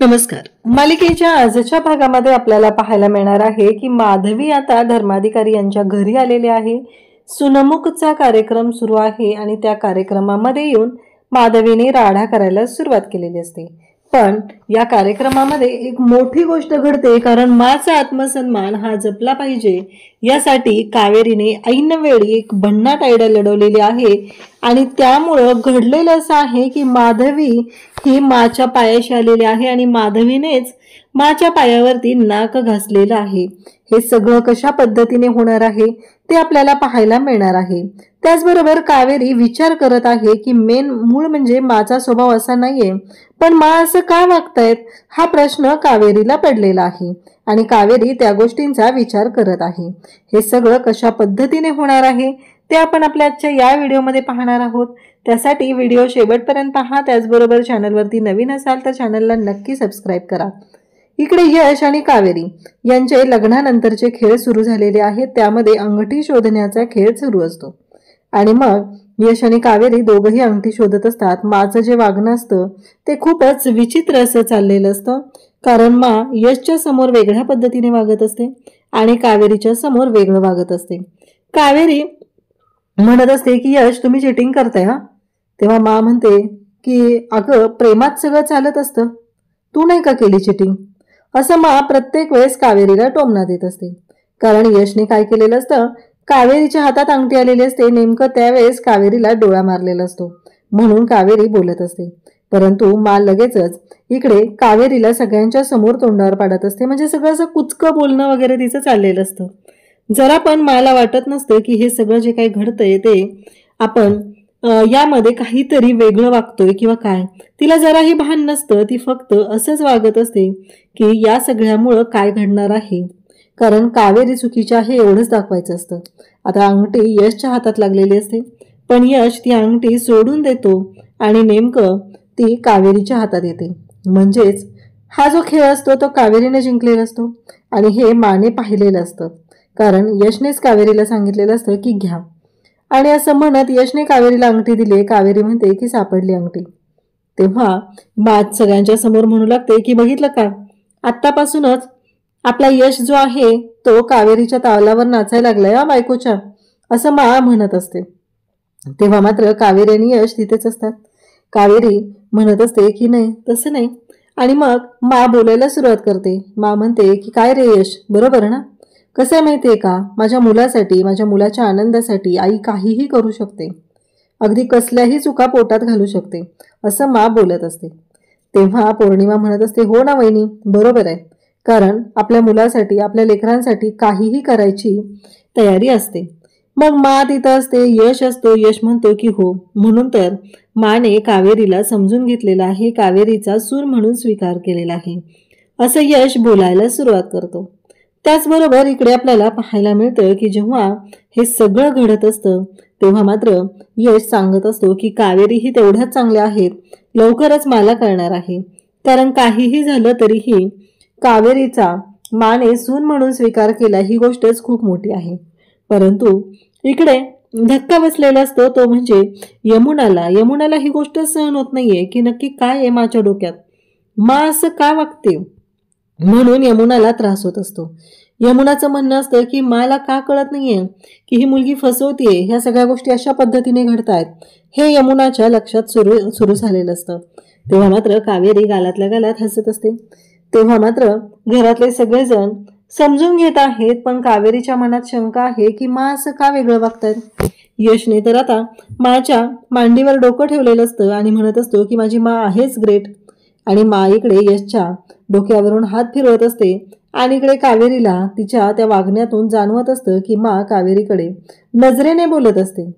नमस्कार. मालिकेच्या आजच्या भागामध्ये आपल्याला पाहायला मिळणार आहे की माधवी आता धर्माधिकारी यांच्या घरी आलेले आहे. सुनमुखचा कार्यक्रम सुरू आहे आणि त्या कार्यक्रमामध्ये येऊन माधवीने राडा करायला सुरुवात केलेली असते. पण या कार्यक्रमामध्ये एक मोठी गोष्ट घडते, कारण माझा आत्मसन्मान हा जपला पाहिजे यासाठी कावेरीने ऐन वेळी एक भन्नाट आयडिया लढवलेली आहे. आणि त्यामुळं घडलेलं असं आहे की माधवी ही माच्या पायाशी आलेली आहे आणि माधवीनेच माच्या पायावरती नाक घासलेलं आहे. हे सगळं कशा पद्धतीने होणार आहे ते आपल्याला पाहायला मिळणार आहे. त्याचबरोबर कावेरी विचार करत आहे की मूळ म्हणजे माचा स्वभाव असा नाहीये, पण मा असं का वागतायत हा प्रश्न कावेरीला पडलेला आहे आणि कावेरी त्या गोष्टींचा विचार करत आहे. हे सगळं कशा पद्धतीने होणार आहे ते आपण आपल्या आजच्या या व्हिडिओमध्ये पाहणार आहोत. त्यासाठी व्हिडिओ शेवटपर्यंत पहा. त्याचबरोबर चॅनलवरती नवीन असाल तर चॅनलला नक्की सबस्क्राईब करा. इकडे यश आणि कावेरी यांचे लग्नानंतरचे खेळ सुरू झालेले आहेत. त्यामध्ये अंगठी शोधण्याचा खेळ सुरू असतो आणि मग यश आणि कावेरी दोघंही अंगठी शोधत असतात. माचं जे वागणं असतं ते खूपच विचित्र असं चाललेलं असतं, कारण मा यशच्या समोर वेगळ्या पद्धतीने वागत असते आणि कावेरीच्या समोर वेगळं वागत असते. कावेरी म्हणत असते की यश तुम्ही चिटिंग करताय हा. तेव्हा मा म्हणते की अगं प्रेमात सगळं चालत असतं, तू नाही का केली चिटिंग, असं मा प्रत्येक वेळेस कावेरीला टोमणा देत असते. कारण यशने काय केलेलं असतं, कावेरीच्या हातात अंगठी आलेली असते. नेमकं त्यावेळेस कावेरीला डोळा मारलेला असतो म्हणून कावेरी बोलत असते. परंतु मा लगेचच इकडे कावेरीला सगळ्यांच्या समोर तोंडावर पाडत असते. म्हणजे सगळं असं कुचकं बोलणं वगैरे तिचं चाललेलं असतं. जरा पण मला वाटत नसतं की हे सगळं जे काही घडतंय ते आपण यामध्ये काहीतरी वेगळं वागतोय किंवा काय. तिला जराही भान नसतं. ती फक्त असंच वागत असते की या सगळ्यामुळं काय घडणार आहे, कारण कावेरी चुकीची आहे एवढंच दाखवायचं असतं. आता अंगठी यशच्या हातात लागलेली असते, पण यश ती अंगठी सोडून देतो आणि नेमकं ती कावेरीच्या हातात येते. म्हणजेच हा जो खेळ असतो तो कावेरीने जिंकलेला असतो आणि हे माने पाहिलेलं असतं, कारण यशनेच कावेरीला सांगितलेलं असतं की घ्या. आणि असं म्हणत यशने कावेरीला अंगठी दिली. कावेरी म्हणते की सापडली अंगठी. तेव्हा मात सगळ्यांच्या समोर म्हणू लागते की बघितलं का, आत्तापासूनच आपला यश जो आहे तो कावेरीच्या तावलावर नाचायला लागलाय बायकोच्या, असं मा म्हणत असते. तेव्हा मात्र कावेरी आणि यश तिथेच असतात. कावेरी म्हणत असते की नाही तसं नाही, आणि मग मा बोलायला सुरुवात करते. मा म्हणते की काय रे यश, बरोबर ना, कसं आहे माहितीये का, माझ्या मुलासाठी, माझ्या मुलाच्या आनंदासाठी आई काहीही करू शकते, अगदी कसल्याही चुका पोटात घालू शकते, असं मा बोलत असते. तेव्हा पौर्णिमा म्हणत असते हो ना वहिनी, बरोबर आहे, कारण आपल्या मुलासाठी आपल्या लेकरांसाठी काहीही करायची तयारी असते. मग मा तिथं असते, यश असतो. यश म्हणतो की हो, म्हणून तर माने कावेरीला समजून घेतलेला आहे, कावेरीचा सूर म्हणून स्वीकार केलेला आहे, असं यश बोलायला सुरुवात करतो. त्याचबरोबर इकडे आपल्याला पाहायला मिळतं की जेव्हा हे सगळं घडत असतं तेव्हा मात्र यश सांगत असतो की कावेरी ही तेवढ्याच चांगल्या आहेत, लवकरच मला कळणार आहे, कारण काहीही झालं तरीही कावेरीचा माने सून म्हणून स्वीकार केला ही गोष्टच खूप मोठी आहे. परंतु इकडे धक्का बसलेला असतो तो म्हणजे यमुनाला ही गोष्ट सहन होत नाहीये की नक्की काय आहे माच्या डोक्यात, मा असं का वागते, म्हणून यमुनाला त्रास होत असतो. यमुनाचं म्हणणं असतं की मला का कळत नाहीये की ही मुलगी फसवतीये, ह्या सगळ्या गोष्टी अशा पद्धतीने घडतायत, हे यमुनाच्या लक्षात सुरू झालेलं असतं. तेव्हा मात्र कावेरी गालातल्या गालात हसत असते. तेव्हा मात्र घरातले सगळेजण समजून घेत आहेत, पण कावेरीच्या मनात शंका आहे की मा असं का वेगळं वागतायत. यशने तर आता माच्या मांडीवर डोकं ठेवलेलं असतं आणि म्हणत असतो की माझी मा आहेच ग्रेट, आणि मा इकडे यशच्या डोक्यावरून हात फिरवत असते आणि इकडे कावेरीला तिच्या त्या वागण्यातून जाणवत असतं की मा कावेरीकडे नजरेने बोलत असते.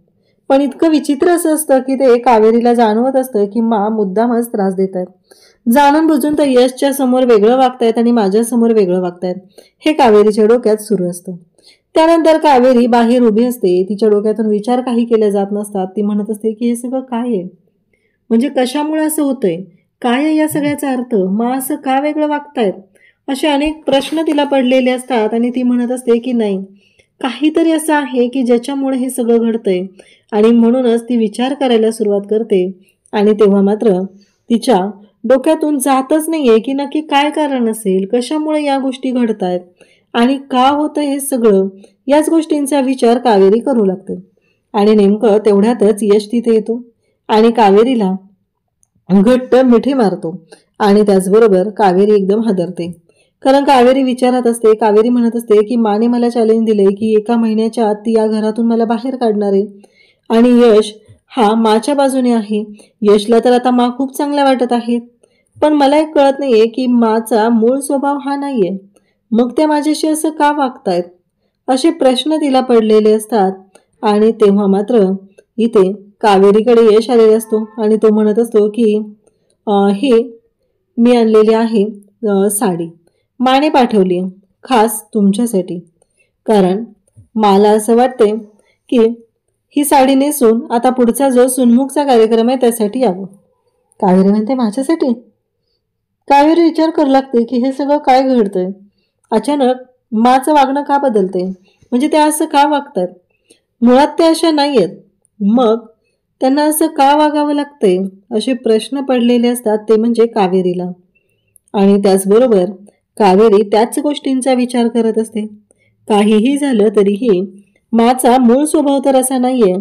पण इतकं विचित्र असं असतं की ते कावेरीला जाणवत असतं की मा मुद्दामच त्रास देत आहेत, जाणून बुजून तर यशच्या समोर वेगळं वागतायत आणि माझ्या समोर वेगळं वागतायत, हे कावेरीच्या डोक्यात सुरू असतं. त्यानंतर कावेरी बाहेर उभी असते. तिच्या डोक्यातून विचार काही केले जात नसतात. ती म्हणत असते की हे सगळं काय आहे, म्हणजे कशामुळे असं होतंय, काय आहे या सगळ्याचा अर्थ, मा असं का वेगळं वागतायत, असे अनेक प्रश्न तिला पडलेले असतात. आणि ती म्हणत असते की नाही, काहीतरी असं आहे की ज्याच्यामुळे हे सगळं घडतंय, आणि म्हणूनच ती विचार करायला सुरुवात करते. आणि तेव्हा मात्र तिच्या डोक्यातून जातच नाहीये की नक्की काय कारण असेल, कशामुळे या गोष्टी घडतायत आणि का होतं हे सगळं. याच गोष्टींचा विचार कावेरी करू लागते. आणि नेमकं तेवढ्यातच यश तिथे येतो आणि कावेरीला घट्ट मिठी मारतो. आणि त्याचबरोबर कावेरी एकदम हादरते. कारण कावेरी विचारात असते, कावेरी म्हणत असते की माने मला चॅलेंज दिले की 1 महिन्याच्या आत ती या घरातून मला बाहेर काढणार आहे. आणि यश हा माच्या बाजूने आहे. यशला तर आता मा खूप चांगल्या वाटत आहेत. पण मला एक कळत नाहीये की माचा मूळ स्वभाव हा नाहीये. मग त्या माझ्याशी असं का वागतायत? असे प्रश्न तिला पडलेले असतात. आणि तेव्हा मात्र इथे कावेरीकडे यश आलेले असतो आणि तो म्हणत असतो की हे मी आणलेली आहे साडी, माने पाठवली खास तुमच्यासाठी. कारण मला असं वाटते की ही साडी नेसून आता पुढचा जो सुनमुखचा कार्यक्रम आहे त्यासाठी यावं. कावेरी म्हणते माझ्यासाठी? कावेरी विचार करू लागते की हे सगळं काय घडतंय. अचानक माचं वागणं का बदलते, म्हणजे त्या असं का वागतात? मुळात त्या अशा नाहीयेत, मग त्यांना असं का वागावं लागतंय? असे प्रश्न पडलेले असतात ते म्हणजे कावेरीला. आणि त्याचबरोबर कावेरी त्याच गोष्टींचा विचार करत असते. काहीही झालं तरीही माचा मूळ स्वभाव तर असा नाहीये,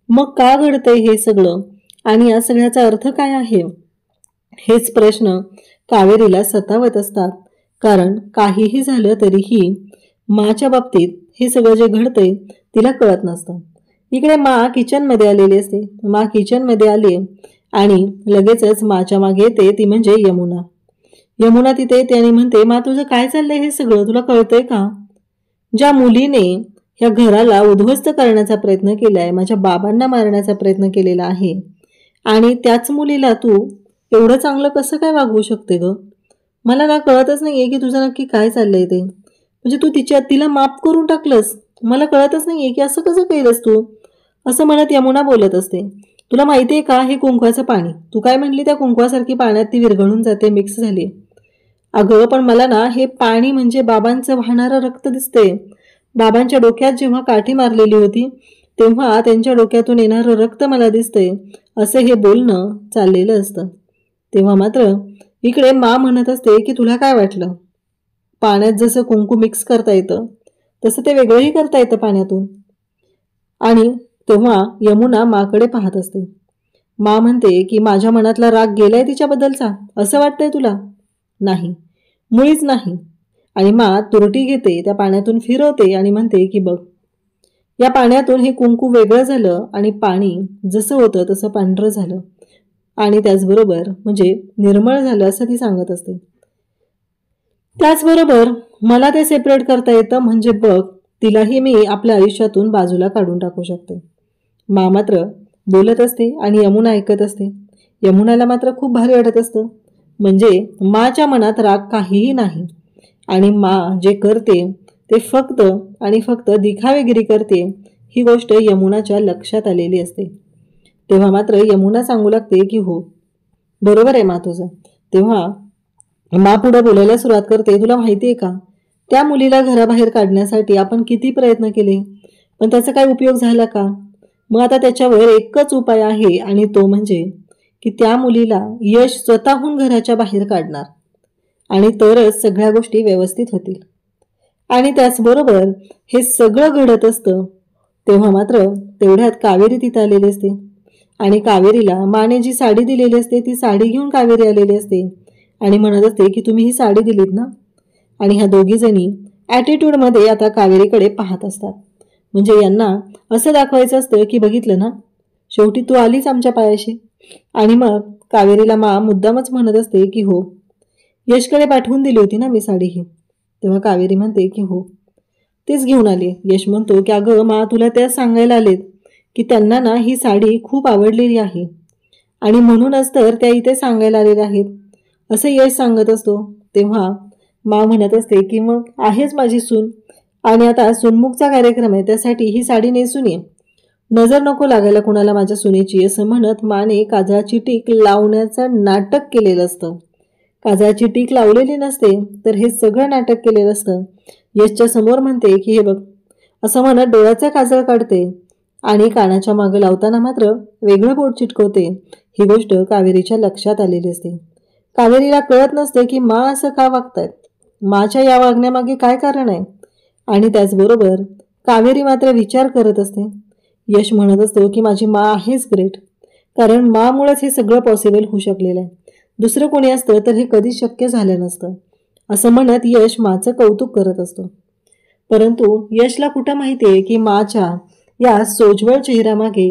मग का घडतंय हे सगळं आणि या सगळ्याचा अर्थ काय आहे? हेच प्रश्न कावेरीला सतावत असतात. कारण काहीही झालं तरीही माच्या बाबतीत हे सगळं जे घडतंय तिला कळत नसतं. इकडे मा किचनमध्ये आलेली असते. मा किचनमध्ये आली आणि लगेचच माच्या मागे येते, ती म्हणजे यमुना. यमुना तिथे येते आणि म्हणते मा तुझं काय चाललंय हे सगळं, तुला कळतंय का? ज्या मुलीने या घराला उद्ध्वस्त करण्याचा प्रयत्न केलाय, माझ्या बाबांना मारण्याचा प्रयत्न केलेला आहे, आणि त्याच मुलीला तू एवढं चांगलं कसं काय वागवू शकते ग? मला ना कळतच नाहीये की तुझं नक्की काय चाललंय ते. म्हणजे तू तिला माफ करून टाकलंस. मला कळतच नाहीये की असं कसं केलंस तू, असं म्हणत यमुना बोलत असते. तुला माहितीये का हे कुंकवाचं पाणी, तू काय म्हणली त्या कुंकवासारखी पाण्यात ती विरघळून जाते, मिक्स झाली. अगं पण मला ना हे पाणी म्हणजे बाबांचं वाहणारं रक्त दिसते. बाबांच्या डोक्यात जेव्हा काठी मारलेली होती तेव्हा त्यांच्या डोक्यातून येणारं रक्त मला दिसतंय, असं हे बोलणं चाललेलं असतं. तेव्हा मात्र इकडे मा म्हणत असते की तुला काय वाटलं, पाण्यात जसं कुंकू मिक्स करता येतं तसं ते वेगळंही करता येतं पाण्यातून. आणि तेव्हा यमुना माकडे पाहत असते. मा म्हणते की माझ्या मनातला राग गेलाय तिच्याबद्दलचा, असं वाटतंय तुला? नाही, मुळीच नाही. आणि मा तुरटी घेते, त्या पाण्यातून फिरवते आणि म्हणते की बघ, या पाण्यातून हे कुंकू वेगळं झालं आणि पाणी जसं होतं तसं पांढरं झालं आणि त्याचबरोबर म्हणजे निर्मळ झालं, असं ती सांगत असते. त्याचबरोबर मला ते सेपरेट करता येतं, म्हणजे बघ, तिलाही मी आपल्या आयुष्यातून बाजूला काढून टाकू शकते. मा मात्र बोलत असते आणि यमुना ऐकत असते. यमुनाला मात्र खूप भारी वाटत असतं. म्हणजे माच्या मनात राग काहीही नाही आणि मा जे करते ते फक्त आणि फक्त दिखावेगिरी करते, ही गोष्ट यमुनाच्या लक्षात आलेली असते. तेव्हा मात्र यमुना सांगू लागते की हो बरोबर आहे मा तुझं. तेव्हा मा पुढे बोलायला सुरुवात करते, तुला माहितीये का, त्या मुलीला घराबाहेर काढण्यासाठी आपण किती प्रयत्न केले, पण त्याचा काय उपयोग झाला का? मग आता त्याच्यावर एकच उपाय आहे आणि तो म्हणजे की त्या मुलीला यश स्वतःहून घराच्या बाहेर काढणार आणि तरच सगळ्या गोष्टी व्यवस्थित होतील. आणि त्याचबरोबर हे सगळं घडत असतं. तेव्हा मात्र तेवढ्यात कावेरी तिथे आलेली असते आणि कावेरीला माने जी साडी दिलेली असते ती साडी घेऊन कावेरी आलेली असते आणि म्हणत असते की तुम्ही ही साडी दिलीत ना. आणि ह्या दोघी जणी ॲटिट्यूडमध्ये आता कावेरीकडे पाहत असतात. म्हणजे यांना असं दाखवायचं असतं की बघितलं ना, शेवटी तू आलीच आमच्या पायाशी. आणि मग कावेरीला मा मुद्दामच म्हणत असते की हो, यशकडे पाठवून दिली होती ना मी साडी ही. तेव्हा कावेरी म्हणते की हो, तेच घेऊन आली. यश म्हणतो की अगं मा, तुला त्याच सांगायला आलेत की त्यांना ना ही साडी खूप आवडलेली आहे आणि म्हणूनच तर त्या इथे सांगायला आलेल्या आहेत, असं यश सांगत असतो. तेव्हा मा म्हणत असते की मग आहेच माझी सून आणि आता सुनमुखचा कार्यक्रम आहे, त्यासाठी ही साडी नेसून ये, नजर नको लागायला कुणाला माझ्या सुनेची, असं म्हणत माने काजळाची टीक लावण्याचं नाटक केलेलं असतं. काजळाची टीक लावलेली नसते तर हे सगळं नाटक केलेलं असतं. यशच्या समोर म्हणते की हे बघ, असं म्हणत डोळ्याचा काजळ काढते आणि कानाच्या मागं लावताना मात्र वेगळं बोट चिटकवते. ही गोष्ट कावेरीच्या लक्षात आलेली असते. कावेरीला कळत नसते की मा असं का वागतायत, माच्या या वागण्यामागे काय कारण आहे. आणि त्याचबरोबर कावेरी मात्र विचार करत असते. यश म्हणत असतो की माझी मा आहेच ग्रेट, कारण मामुळेच हे सगळं पॉसिबल होऊ शकलेलं आहे. दुसरं कोणी असतं तर हे कधीच शक्य झालं नसतं, असं म्हणत यश माचं कौतुक करत असतो. परंतु यशला कुठं माहिती आहे की माच्या या सोज्वळ चेहऱ्यामागे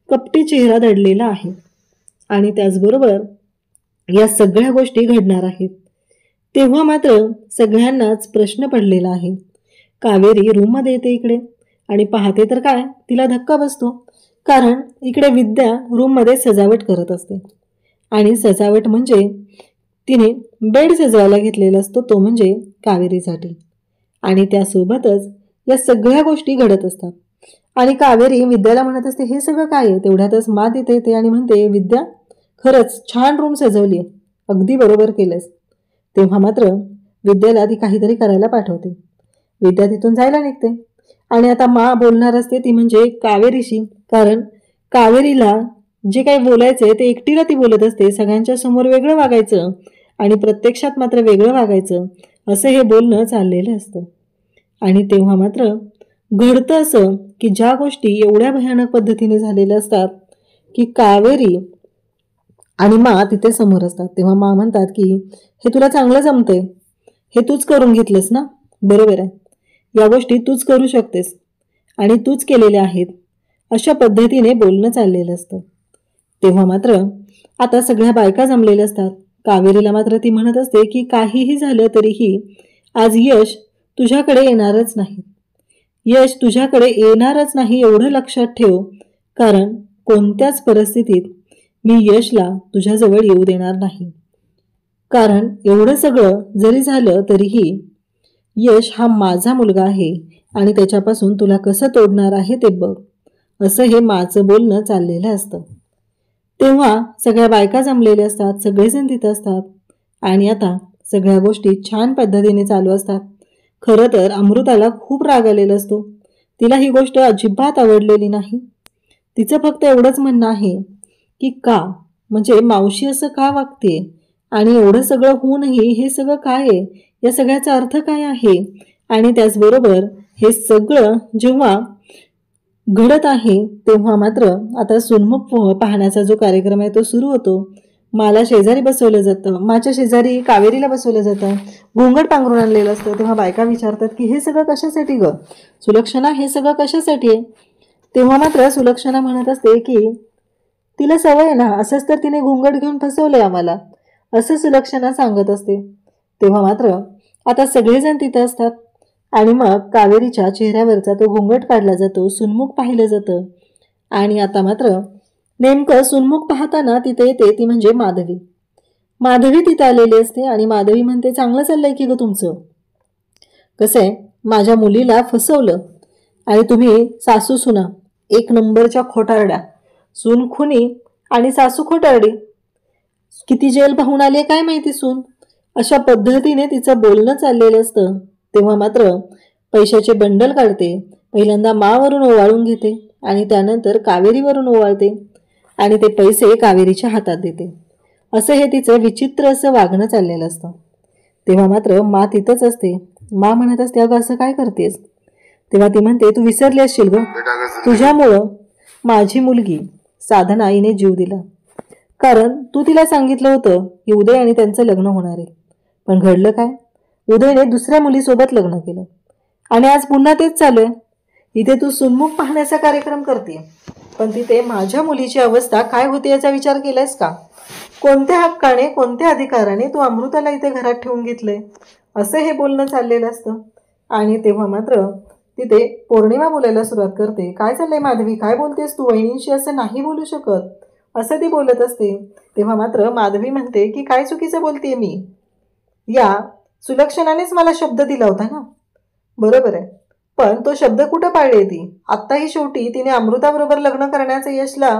कपटी चेहरा दडलेला आहे आणि त्याचबरोबर या सगळ्या गोष्टी घडणार आहेत. तेव्हा मात्र सगळ्यांनाच प्रश्न पडलेला आहे. कावेरी रूममध्ये येते इकडे आणि पाहते तर काय, तिला धक्का बसतो. कारण इकडे विद्या रूममध्ये सजावट करत असते आणि सजावट म्हणजे तिने बेड सजवायला घेतलेला असतो, तो म्हणजे कावेरीसाठी. आणि त्यासोबतच या सगळ्या गोष्टी घडत असतात. आणि कावेरी विद्याला म्हणत असते हे सगळं काय आहे. तेवढ्यातच मा तिथे येते आणि म्हणते विद्या खरंच छान रूम सजवली आहे, अगदी बरोबर केलंस. तेव्हा मात्र विद्याला ती काहीतरी करायला पाठवते. विद्या तिथून जायला निघते आणि आता मा बोलणार असते ती म्हणजे कावेरीशी. कारण कावेरीला जे काही बोलायचंय ते एकटीला ती बोलत असते. सगळ्यांच्या समोर वेगळं वागायचं आणि प्रत्यक्षात मात्र वेगळं वागायचं, असं हे बोलणं चाललेलं असतं. आणि तेव्हा मात्र घडतं असं की ज्या गोष्टी एवढ्या भयानक पद्धतीने झालेल्या असतात की कावेरी आणि मा तिथे समोर असतात. तेव्हा मा म्हणतात की हे तुला चांगलं जमतंय, हे तूच करून घेतलंस ना, बरोबर आहे, या गोष्टी तूच करू शकतेस आणि तूच केलेल्या आहेत, अशा पद्धतीने बोलणं चाललेलं असतं. तेव्हा मात्र आता सगळ्या बायका जमलेल्या असतात. कावेरीला मात्र ती म्हणत असते की काहीही झालं तरीही आज यश तुझ्याकडे येणारच नाही, यश तुझ्याकडे येणारच नाही एवढं लक्षात ठेव. कारण कोणत्याच परिस्थितीत मी यशला तुझ्याजवळ येऊ देणार नाही. कारण एवढं सगळं जरी झालं तरीही यश हा माझा मुलगा आहे आणि त्याच्यापासून तुला कसं तोडणार आहे ते बघ, असं हे माचं बोलणं चाललेलं असतं. तेव्हा सगळ्या बायका जमलेल्या असतात, सगळेजण तिथं असतात आणि आता सगळ्या गोष्टी छान पद्धतीने चालू असतात. खरं तर अमृताला खूप राग आलेला असतो. तिला ही गोष्ट अजिबात आवडलेली नाही. तिचं फक्त एवढंच म्हणणं आहे की का, म्हणजे मावशी असं का वागते आणि एवढं सगळं होऊनही हे सगळं काय आहे, या सगळ्याचा अर्थ काय आहे. आणि त्याचबरोबर हे सगळं जेव्हा घडत आहे तेव्हा मात्र आता सुनमुख पाहण्याचा जो कार्यक्रम आहे तो सुरू होतो. माला शेजारी बसवलं जातं, माच्या शेजारी कावेरीला बसवलं जातं, घोंगड पांघरून आणलेलं असतं. तेव्हा बायका विचारतात की हे सगळं कशासाठी ग सुलक्षणा, हे सगळं कशासाठी आहे. तेव्हा मात्र सुलक्षणा म्हणत असते की तिला सवय आहे ना, असंच तर तिने घोंगड घेऊन फसवलंय आम्हाला, असं सुलक्षणा सांगत असते. तेव्हा मात्र आता सगळेजण तिथे असतात आणि मग कावेरीच्या चेहऱ्यावरचा तो घोंगट काढला जातो, सुनमुख पाहिलं जातं. आणि आता मात्र नेमकं सुनमुख पाहताना तिथे येते ती म्हणजे माधवी. माधवी तिथे आलेली असते आणि माधवी म्हणते चांगलं चाललंय की ग तुमचं, कसं आहे माझ्या मुलीला फसवलं आणि तुम्ही सासू सुना एक नंबरच्या खोटारड्या, सून खुनी आणि सासू खोटारडी, किती जेल पाहून आली काय माहिती सून, अशा पद्धतीने तिचं बोलणं चाललेलं असतं. तेव्हा मात्र पैशाचे बंडल काढते, पहिल्यांदा मावरून ओवाळून घेते आणि त्यानंतर कावेरीवरून ओवाळते आणि ते पैसे कावेरीच्या हातात देते. असं हे तिचं विचित्र असं वागणं चाललेलं असतं. तेव्हा मात्र मा तिथंच असते. मा म्हणत असते अगं असं काय करतेस. तेव्हा ती म्हणते तू विसरली असशील ग, तुझ्यामुळं माझी मुलगी साधना आईने जीव दिला. कारण तू तिला सांगितलं होतं की उदय आणि त्यांचं लग्न होणार आहे, पण घडलं काय, उदयने दुसऱ्या मुलीसोबत लग्न केलं आणि आज पुन्हा तेच चालू आहे. इथे तू सुनमुख पाहण्याचा कार्यक्रम करते, पण तिथे माझ्या मुलीची अवस्था काय होते याचा विचार केलायस का. कोणत्या हक्काने, कोणत्या अधिकाराने तू अमृताला इथे घरात ठेवून घेतलंय, असं हे बोलणं चाललेलं असतं. आणि तेव्हा मात्र तिथे पौर्णिमा बोलायला सुरुवात करते. काय चाललंय माधवी, काय बोलतेस तू, वहिनींशी असं नाही बोलू शकत, असं ती बोलत असते. तेव्हा मात्र माधवी म्हणते की काय चुकीचं बोलतेय मी, या सुलक्षणानेच मला शब्द दिला होता ना, बरोबर आहे, पण तो शब्द कुठं पाळले ती. आत्ताही शेवटी तिने अमृताबरोबर लग्न करण्याचं यशला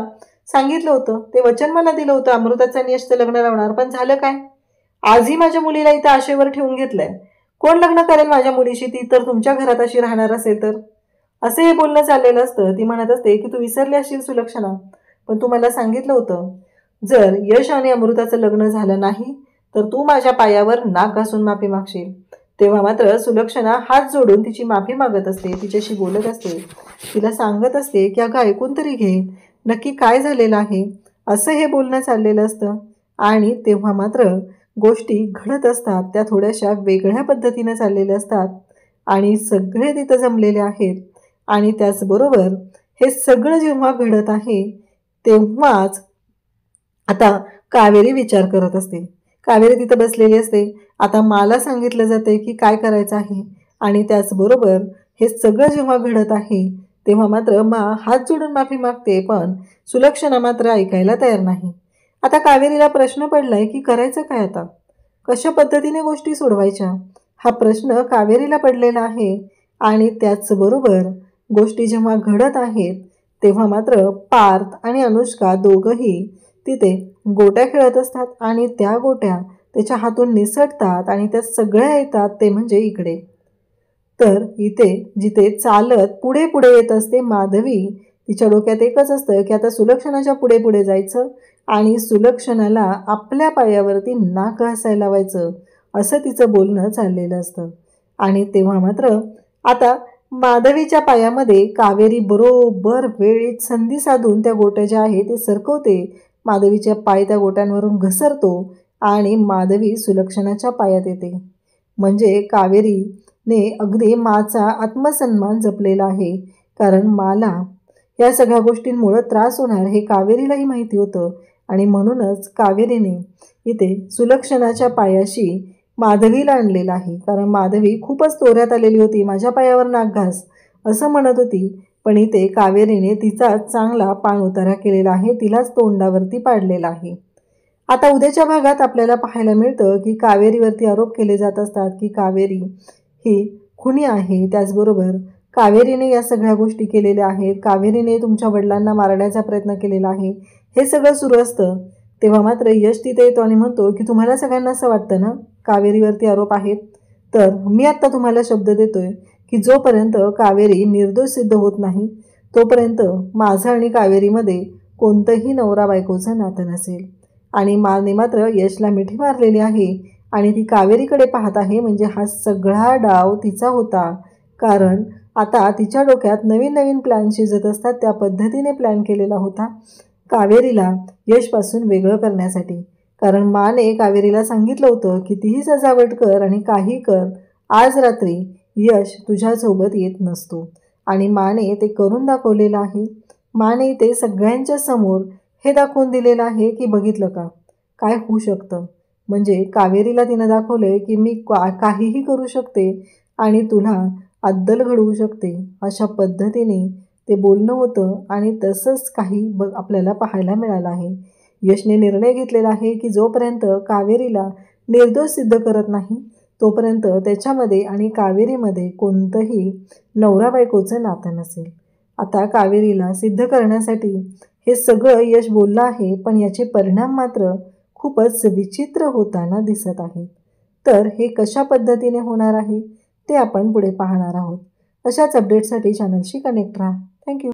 सांगितलं होतं, ते वचन मला दिलं होतं अमृताचं आणि यशचं लग्न लावणार, पण झालं काय, आजही माझ्या मुलीला इथं आशेवर ठेवून घेतलंय. कोण लग्न करेल माझ्या मुलीशी, ती तर तुमच्या घरात अशी राहणार असेल तर, असं हे बोलणं चाललेलं असतं. ती म्हणत असते की तू विसरली असशील सुलक्षणा, पण तू मला सांगितलं होतं जर यश आणि अमृताचं लग्न झालं नाही तर तू माझ्या पायावर नाक घासून माफी मागशील. तेव्हा मात्र सुलक्षणा हात जोडून तिची माफी मागत असते, तिच्याशी बोलत असते, तिला सांगत असते की अगं ऐकून तरी घे, नक्की काय झालेलं आहे. असं हे बोलणं चाललेलं असतं. आणि तेव्हा मात्र गोष्टी घडत असतात त्या थोड्याशा वेगळ्या पद्धतीने चाललेल्या असतात आणि सगळे तिथं जमलेले आहेत. आणि त्याचबरोबर हे सगळं जेव्हा घडत आहे तेव्हाच आता कावेरी विचार करत असते. कावेरी तिथं बसलेली असते. आता मला सांगितलं जाते की काय करायचं आहे आणि त्याचबरोबर हे सगळं जेव्हा घडत आहे तेव्हा मात्र हात जोडून माफी मागते, पण सुलक्षणा मात्र ऐकायला तयार नाही. आता कावेरीला प्रश्न पडलाय की करायचं काय आता, कशा पद्धतीने गोष्टी सोडवायच्या, हा प्रश्न कावेरीला पडलेला आहे. आणि त्याचबरोबर गोष्टी जेव्हा घडत आहेत तेव्हा मात्र पार्थ आणि अनुष्का दोघंही तिथे गोट्या खेळत असतात आणि त्या गोट्या त्याच्या हातून निसटतात आणि त्या सगळ्या येतात ते म्हणजे इकडे. तर इथे जिथे चालत पुढे पुढे येत असते माधवी, तिच्या डोक्यात एकच असतं की आता सुलक्षणाच्या पुढे पुढे जायचं आणि सुलक्षणाला आपल्या पायावरती नाक घासायला लावायचं, असं तिचं बोलणं चाललेलं असतं. आणि तेव्हा मात्र आता माधवीच्या पायामध्ये कावेरी बरोबर वेळीत संधी साधून त्या गोट्या ज्या आहे ते सरकवते. माधवीच्या पाय त्या गोट्यांवरून घसरतो आणि माधवी सुलक्षणाच्या पायात येते. म्हणजे कावेरीने अगदी माचा आत्मसन्मान जपलेला आहे, कारण मला या सगळ्या गोष्टींमुळे त्रास होणार हे कावेरीलाही माहिती होतं. आणि म्हणूनच कावेरीने इथे सुलक्षणाच्या पायाशी माधवीला आणलेलं आहे, कारण माधवी खूपच तोऱ्यात आलेली होती, माझ्या पायावर नाक घास असं म्हणत होती. पण इथे कावेरीने तिचा चांगला पाणउतारा केलेला आहे, तिलाच तोंडावरती पाडलेला आहे. आता उद्याच्या भागात आपल्याला पाहायला मिळतं की कावेरीवरती आरोप केले जात असतात की कावेरी ही खुनी आहे. त्याचबरोबर कावेरीने या सगळ्या गोष्टी केलेल्या आहेत, कावेरीने तुमच्या वडिलांना मारण्याचा प्रयत्न केलेला आहे, हे सगळं सुरू असतं. तेव्हा मात्र यश तिथे येतो आणि म्हणतो की तुम्हाला सगळ्यांना असं वाटतं ना कावेरीवरती आरोप आहेत, तर मी आत्ता तुम्हाला शब्द देतोय की जोपर्यंत कावेरी निर्दोष सिद्ध होत नाही तोपर्यंत माझं आणि कावेरीमध्ये कोणतंही नवरा बायकोचं नातं नसेल. आणि माने मात्र यशला मिठी मारलेली आहे आणि ती कावेरीकडे पाहत आहे, म्हणजे हा सगळा डाव तिचा होता. कारण आता तिच्या डोक्यात नवीन नवीन प्लॅन शिजत असतात, त्या पद्धतीने प्लॅन केलेला होता कावेरीला यशपासून वेगळं करण्यासाठी. कारण माने कावेरीला सांगितलं होतं कितीही सजावट कर आणि काही कर, आज रात्री यश तुझ्यासोबत येत नसतो. आणि माने ते करून दाखवलेलं आहे. माने ते सगळ्यांच्या समोर हे दाखवून दिलेलं आहे की बघितलं का काय होऊ शकतं. म्हणजे कावेरीला तिनं दाखवलंय की मी काहीही करू शकते आणि तुला अद्दल घडवू शकते, अशा पद्धतीने ते बोलणं होतं. आणि तसंच काही आपल्याला पाहायला मिळालं आहे. यशने निर्णय घेतलेला आहे की जोपर्यंत कावेरीला निर्दोष सिद्ध करत नाही तोपर्यंत त्याच्यामध्ये आणि कावेरीमध्ये कोणतंही नवरा बायकोचं नातं नसेल. आता कावेरीला सिद्ध करण्यासाठी हे सगळं यश बोललं आहे, पण याचे परिणाम मात्र खूपच विचित्र होताना दिसत आहेत. तर हे कशा पद्धतीने होणार आहे ते आपण पुढे पाहणार आहोत. अशाच अपडेटसाठी चॅनलशी कनेक्ट राहा. थँक्यू.